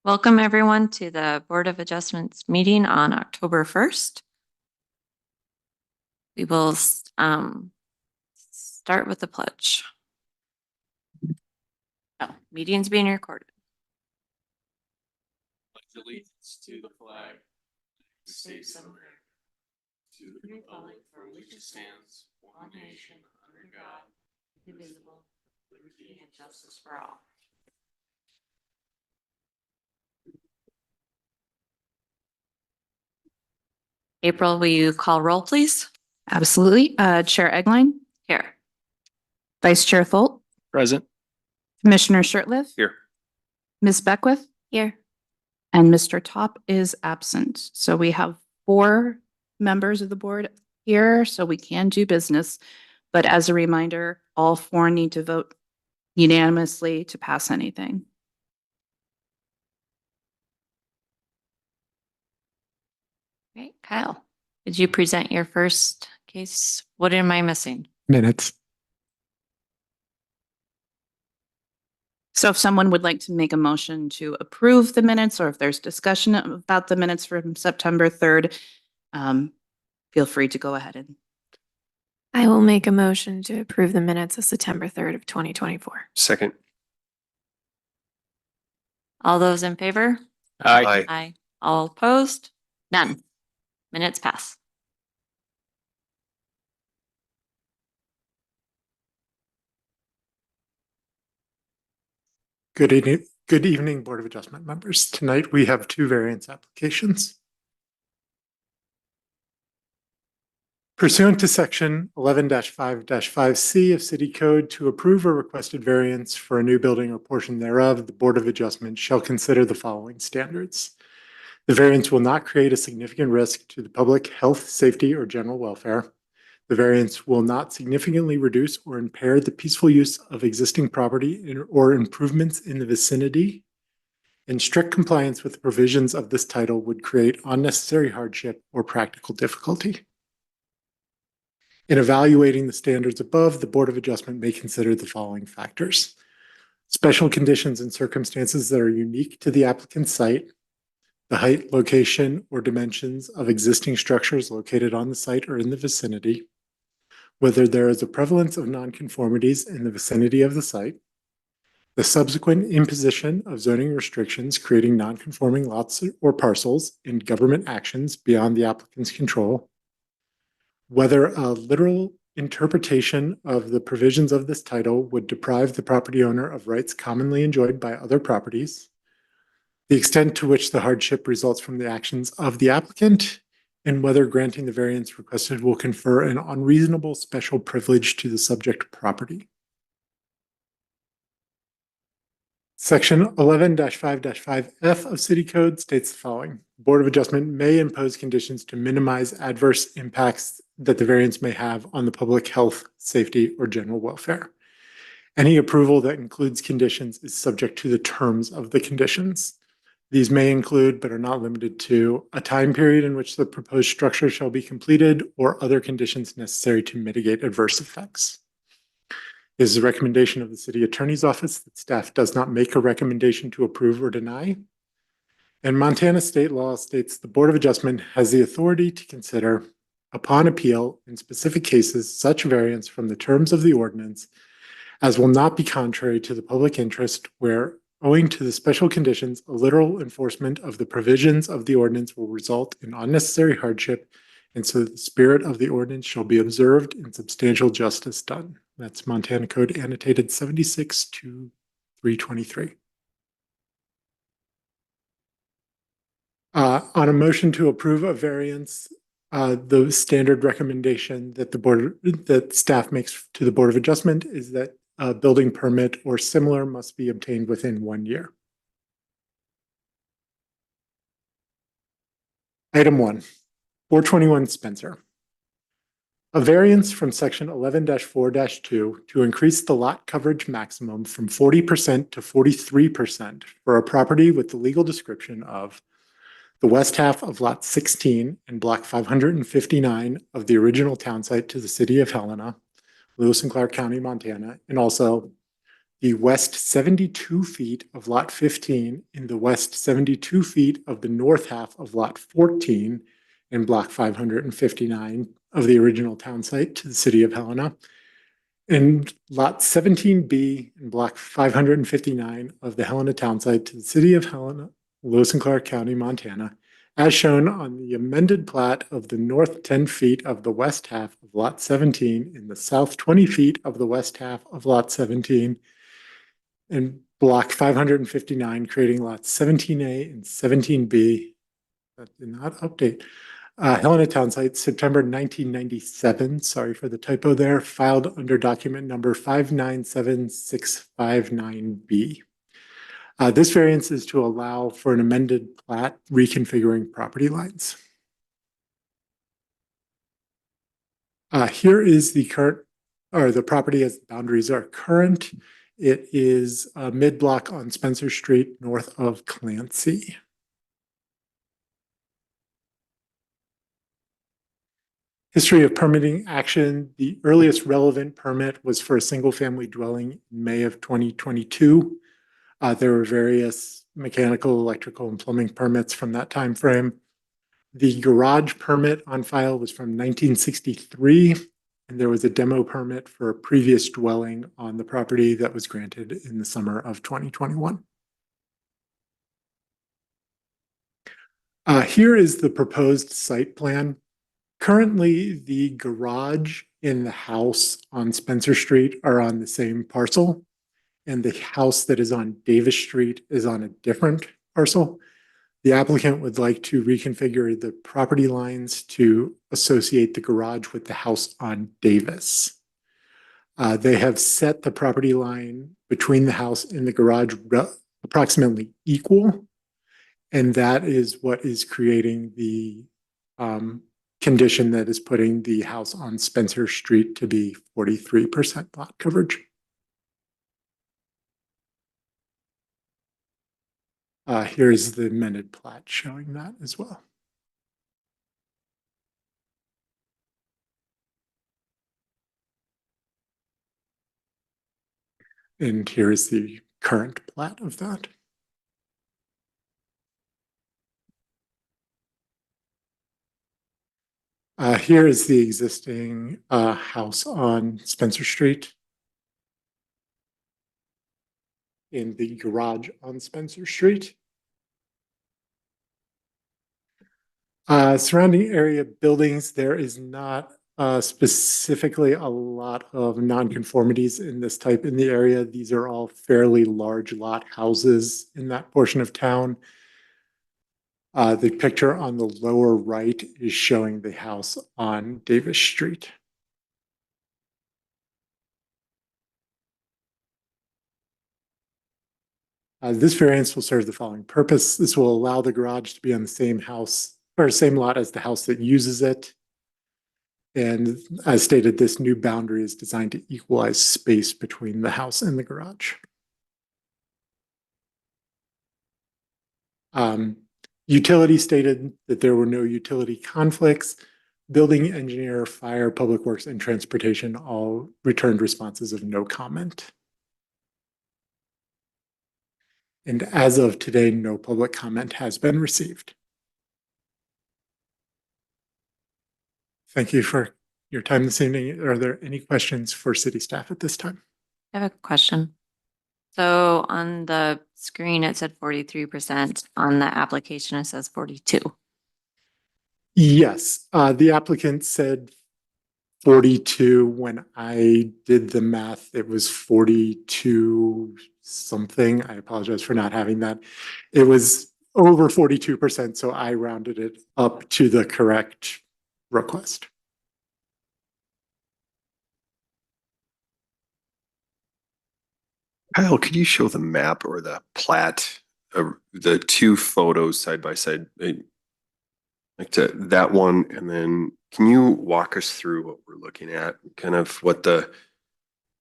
Welcome everyone to the Board of Adjustments meeting on October 1st. We will start with the pledge. Meeting's being recorded. Pledge allegiance to the flag, States of America, to the republic for which it stands, one nation under God, indivisible, with liberty and justice for all. April, will you call roll, please? Absolutely. Chair Eggline, Here. Vice Chair Tholt, Present. Commissioner Shirtliff, Here. Ms. Beckwith, Here. and Mr. Top is absent. So we have 4 members of the board here, so we can do business. But as a reminder, all 4 need to vote unanimously to pass anything. Great. Kyle, did you present your first case? What am I missing? Minutes. So if someone would like to make a motion to approve the minutes, or if there's discussion about the minutes from September 3rd, feel free to go ahead and. I will make a motion to approve the minutes of September 3rd of 2024. Second. All those in favor? Aye. Aye. All opposed? None. Minutes pass. Good evening, Board of Adjustment members. Tonight we have 2 variance applications. Pursuant to section 11-5-5C of City Code, to approve a requested variance for a new building or portion thereof, the Board of Adjustment shall consider the following standards. The variance will not create a significant risk to the public health, safety, or general welfare. The variance will not significantly reduce or impair the peaceful use of existing property or improvements in the vicinity. In strict compliance with the provisions of this title would create unnecessary hardship or practical difficulty. In evaluating the standards above, the Board of Adjustment may consider the following factors: special conditions and circumstances that are unique to the applicant's site, the height, location, or dimensions of existing structures located on the site or in the vicinity, whether there is a prevalence of nonconformities in the vicinity of the site, the subsequent imposition of zoning restrictions creating nonconforming lots or parcels in government actions beyond the applicant's control, whether a literal interpretation of the provisions of this title would deprive the property owner of rights commonly enjoyed by other properties, the extent to which the hardship results from the actions of the applicant, and whether granting the variance requested will confer an unreasonable special privilege to the subject property. Section 11-5-5F of City Code states the following: the Board of Adjustment may impose conditions to minimize adverse impacts that the variance may have on the public health, safety, or general welfare. Any approval that includes conditions is subject to the terms of the conditions. These may include, but are not limited to, a time period in which the proposed structure shall be completed or other conditions necessary to mitigate adverse effects. It is the recommendation of the City Attorney's Office that staff does not make a recommendation to approve or deny. And Montana state law states the Board of Adjustment has the authority to consider, upon appeal, in specific cases, such variance from the terms of the ordinance as will not be contrary to the public interest where, owing to the special conditions, a literal enforcement of the provisions of the ordinance will result in unnecessary hardship, and so the spirit of the ordinance shall be observed and substantial justice done. That's Montana Code annotated 76-323. On a motion to approve a variance, the standard recommendation that staff makes to the Board of Adjustment is that a building permit or similar must be obtained within 1 year. Item 1, 421 Spencer. A variance from section 11-4-2 to increase the lot coverage maximum from 40% to 43% for a property with the legal description of the west half of lot 16 and block 559 of the original town site to the city of Helena, Lewis and Clark County, Montana, and also the west 72 feet of lot 15 in the west 72 feet of the north half of lot 14 in block 559 of the original town site to the city of Helena, and lot 17B in block 559 of the Helena town site to the city of Helena, Lewis and Clark County, Montana, as shown on the amended plat of the north 10 feet of the west half of lot 17 in the south 20 feet of the west half of lot 17 and block 559, creating lots 17A and 17B. That did not update. Helena Town Site, September 1997. Sorry for the typo there. Filed under document number 597659B. This variance is to allow for an amended plat reconfiguring property lines. Here is the current, or the property as the boundaries are current. It is mid-block on Spencer Street, north of Clancy. History of permitting action. The earliest relevant permit was for a single-family dwelling in May of 2022. There were various mechanical, electrical, and plumbing permits from that time frame. The garage permit on file was from 1963, and there was a demo permit for a previous dwelling on the property that was granted in the summer of 2021. Here is the proposed site plan. Currently, the garage and the house on Spencer Street are on the same parcel, and the house that is on Davis Street is on a different parcel. The applicant would like to reconfigure the property lines to associate the garage with the house on Davis. They have set the property line between the house and the garage approximately equal, and that is what is creating the condition that is putting the house on Spencer Street to be 43% lot coverage. Here's the amended plat showing that as well. And here is the current plat of that. Here is the existing house on Spencer Street. In the garage on Spencer Street. Surrounding area buildings, there is not specifically a lot of nonconformities in this type in the area. These are all fairly large lot houses in that portion of town. The picture on the lower right is showing the house on Davis Street. This variance will serve the following purpose. This will allow the garage to be on the same house or same lot as the house that uses it. And as stated, this new boundary is designed to equalize space between the house and the garage. Utility stated that there were no utility conflicts. Building engineer, fire, public works, and transportation all returned responses of no comment. And as of today, no public comment has been received. Thank you for your time this evening. Are there any questions for city staff at this time? I have a question. So on the screen, it said 43%. On the application, it says 42. Yes, the applicant said 42. When I did the math, it was 42 something. I apologize for not having that. It was over 42%, so I rounded it up to the correct request. Kyle, could you show the map or the plat, the two photos side by side? Like that one, and then can you walk us through what we're looking at? Kind of what I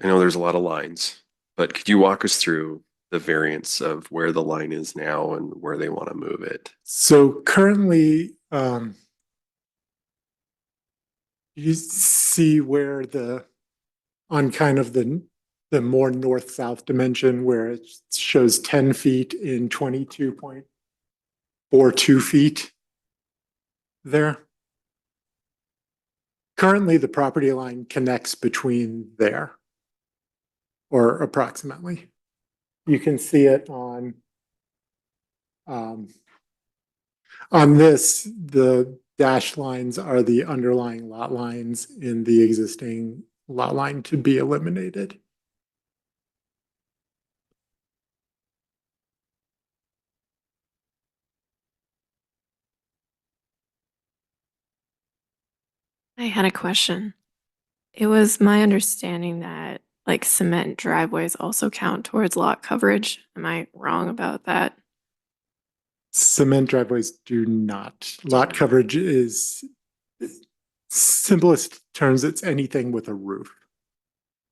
know there's a lot of lines, but could you walk us through the variance of where the line is now and where they want to move it? So currently, you see where on kind of the the more north-south dimension where it shows 10 feet in 22.42 feet there. Currently, the property line connects between there, or approximately. You can see it on this, the dashed lines are the underlying lot lines in the existing lot line to be eliminated. I had a question. It was my understanding that like cement driveways also count towards lot coverage. Am I wrong about that? Cement driveways do not. Lot coverage is, simplest terms, it's anything with a roof.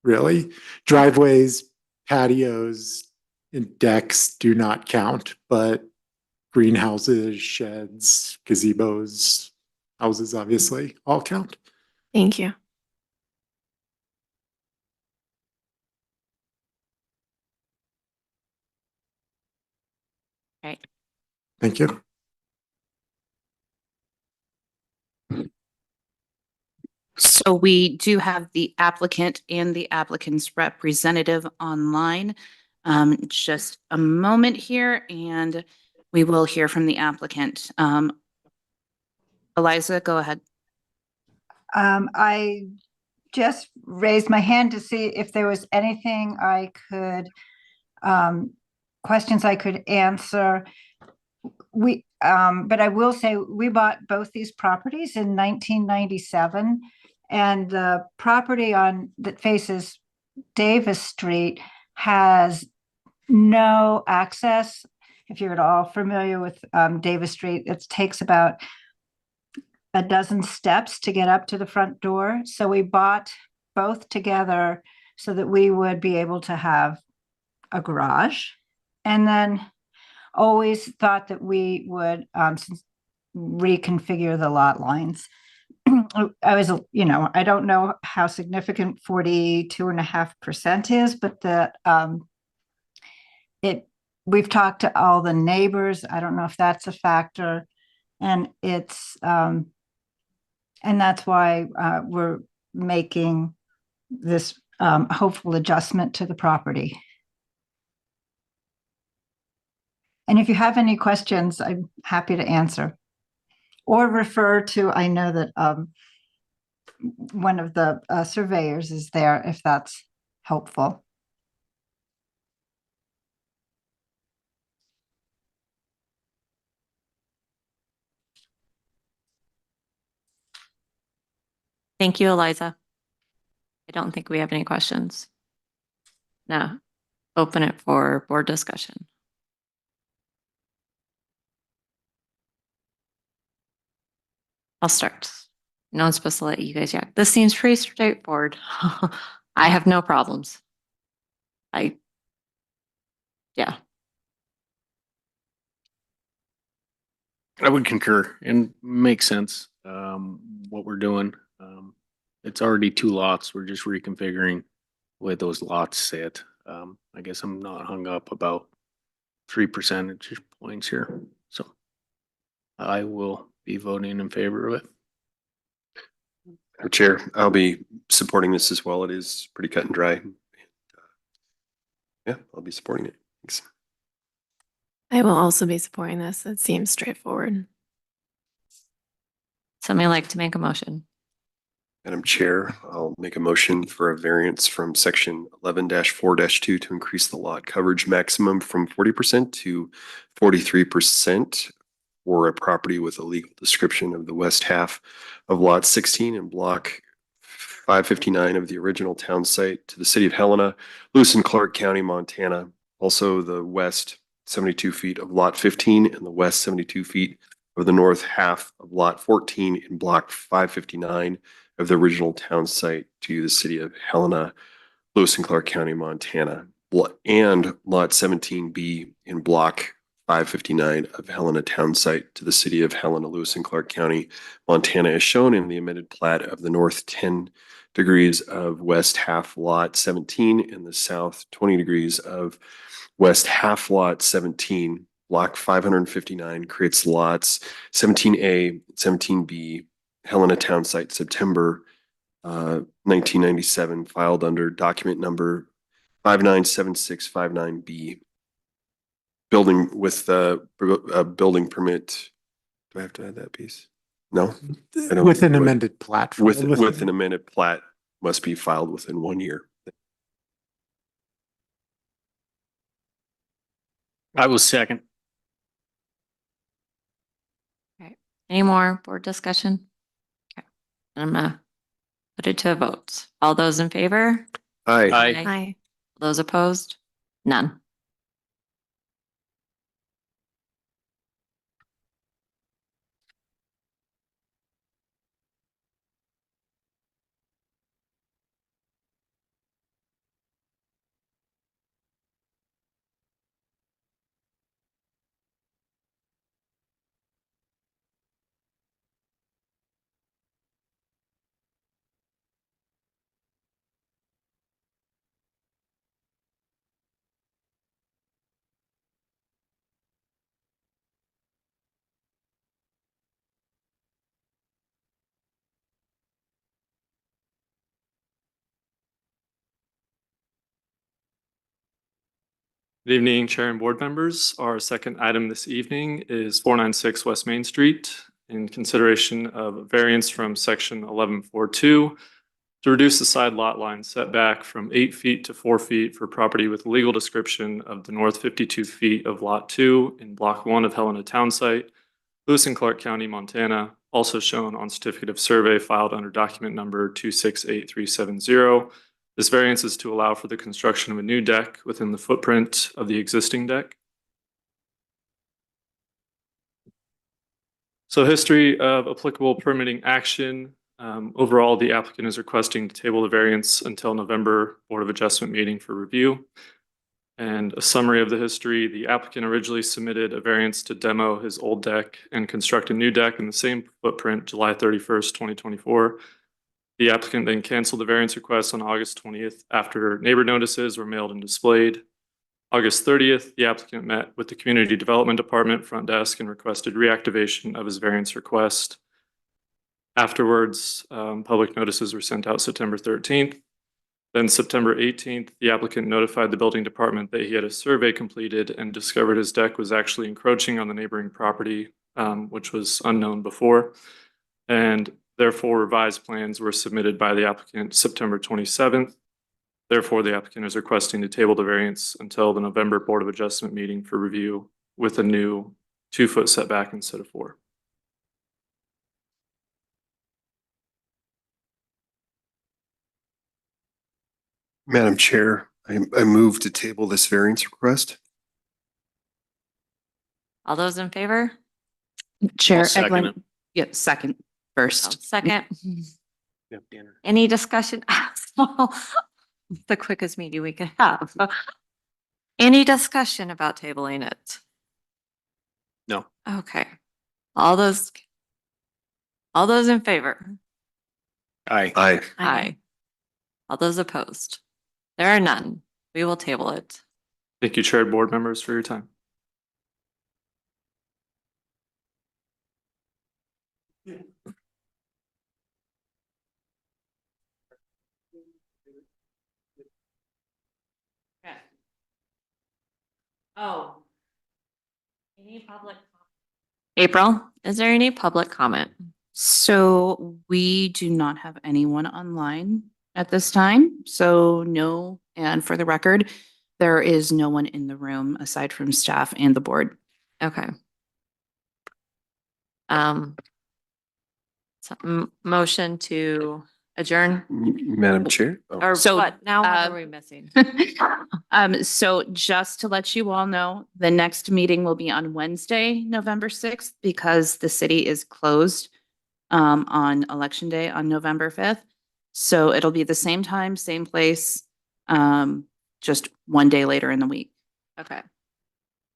Really. Driveways, patios, and decks do not count, but greenhouses, sheds, gazebos, houses obviously all count. Thank you. Right. Thank you. So we do have the applicant and the applicant's representative online. Just a moment here and we will hear from the applicant. Eliza, go ahead. I just raised my hand to see if there was anything I could, questions I could answer. But I will say, we bought both these properties in 1997, and the property that faces Davis Street has no access. If you're at all familiar with Davis Street, it takes about a dozen steps to get up to the front door. So we bought both together so that we would be able to have a garage. And then always thought that we would reconfigure the lot lines. I was, I don't know how significant 42.5% is, but we've talked to all the neighbors. I don't know if that's a factor. And and that's why we're making this hopeful adjustment to the property. And if you have any questions, I'm happy to answer or refer to, I know that one of the surveyors is there if that's helpful. Thank you, Eliza. I don't think we have any questions. Now, open it for board discussion. I'll start. No one's supposed to let you guys yet. This seems pretty straightforward. I have no problems. Yeah. I would concur and makes sense, what we're doing. It's already two lots. We're just reconfiguring the way those lots sit. I guess I'm not hung up about 3 percentage points here. So I will be voting in favor of it. Madam Chair, I'll be supporting this as well. It is pretty cut and dry. Yeah, I'll be supporting it. Thanks. I will also be supporting this. It seems straightforward. Somebody like to make a motion. Madam Chair, I'll make a motion for a variance from section 11-4-2 to increase the lot coverage maximum from 40% to 43% for a property with a legal description of the west half of lot 16 and block 559 of the original town site to the city of Helena, Lewis and Clark County, Montana. Also the west 72 feet of lot 15 and the west 72 feet of the north half of lot 14 in block 559 of the original town site to the city of Helena, Lewis and Clark County, Montana, and lot 17B in block 559 of Helena town site to the city of Helena, Lewis and Clark County, Montana, as shown in the amended plat of the North 10 degrees of west half lot 17 and the south 20 degrees of west half lot 17. Block 559 creates lots 17A, 17B, Helena Town Site, September 1997, filed under document number 597659B. Building with the building permit. Do I have to add that piece? No? I don't- With an amended plat. With an amended plat must be filed within 1 year. I will second. Any more board discussion? Okay. I'm gonna put it to a vote. All those in favor? Aye. Hi. Those opposed? None. Good evening, Chair and Board members. Our second item this evening is 496 West Main Street in consideration of a variance from Section 1142 to reduce the side lot line setback from 8 feet to 4 feet for property with legal description of the north 52 feet of Lot 2 in Block 1 of Helena Town Site, Lewis and Clark County, Montana, also shown on certificate of survey filed under document number 268370. This variance is to allow for the construction of a new deck within the footprint of the existing deck. So history of applicable permitting action. Overall, the applicant is requesting to table the variance until November Board of Adjustment meeting for review. And a summary of the history, the applicant originally submitted a variance to demo his old deck and construct a new deck in the same footprint July 31st, 2024. The applicant then canceled the variance request on August 20th after neighbor notices were mailed and displayed. August 30th, the applicant met with the Community Development Department front desk and requested reactivation of his variance request. Afterwards, public notices were sent out September 13th. Then September 18th, the applicant notified the building department that he had a survey completed and discovered his deck was actually encroaching on the neighboring property, which was unknown before. And therefore, revised plans were submitted by the applicant September 27th. Therefore, the applicant is requesting to table the variance until the November Board of Adjustment meeting for review with a new 2-foot setback instead of 4. Madam Chair, I move to table this variance request. All those in favor? Chair second Eglin. Yep, second, first. Second. Yep, Danner. Any discussion? The quickest meeting we could have. Any discussion about tabling it? No. Okay. All those in favor? Aye. Aye. Aye. All those opposed? There are none. We will table it. Thank you, Chair and Board members, for your time. Okay. Oh. Any public? April, is there any public comment? So we do not have anyone online at this time, so no, and for the record, there is no one in the room aside from staff and the board. Okay. Motion to adjourn Madam Chair. Oh, or So, what? Now what uh, are we missing? So just to let you all know, the next meeting will be on Wednesday, November 6th, because the city is closed on Election Day on November 5th. So it'll be the same time, same place, just one day later in the week. Okay.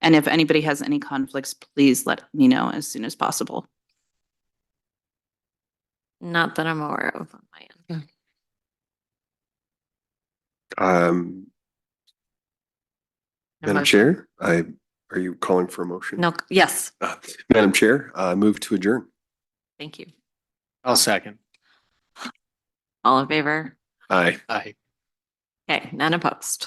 And if anybody has any conflicts, please let me know as soon as possible. Not that I'm aware of on my end. Madam Motion. Chair, are you calling for a motion? No, yes, Madam Chair, move to adjourn. thank you. I'll second. All in favor? Aye. Aye. Okay, none opposed.